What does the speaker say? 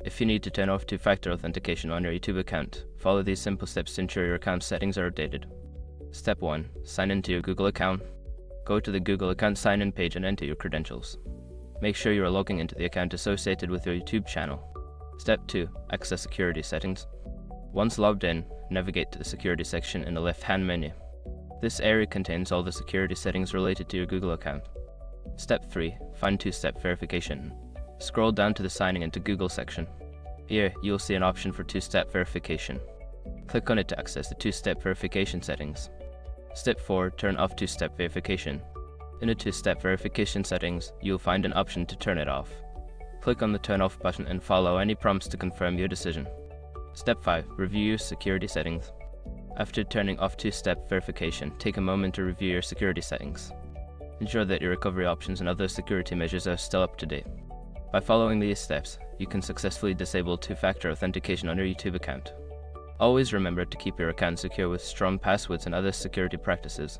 If you need to turn off two-factor authentication on your YouTube account, follow these simple steps to ensure your account settings are updated. Step 1. Sign into your Google account. Go to the Google account sign-in page and enter your credentials. Make sure you are logging into the account associated with your YouTube channel. Step 2. Access security settings. Once logged in, navigate to the security section in the left-hand menu. This area contains all the security settings related to your Google account. Step 3. Find two-step verification. Scroll down to the signing into Google section. Here, you will see an option for two-step verification. Click on it to access the two-step verification settings. Step 4. Turn off two-step verification. In the two-step verification settings, you will find an option to turn it off. Click on the Turn Off button and follow any prompts to confirm your decision. Step 5. Review your security settings. After turning off two-step verification, take a moment to review your security settings. Ensure that your recovery options and other security measures are still up to date. By following these steps, you can successfully disable two-factor authentication on your YouTube account. Always remember to keep your account secure with strong passwords and other security practices.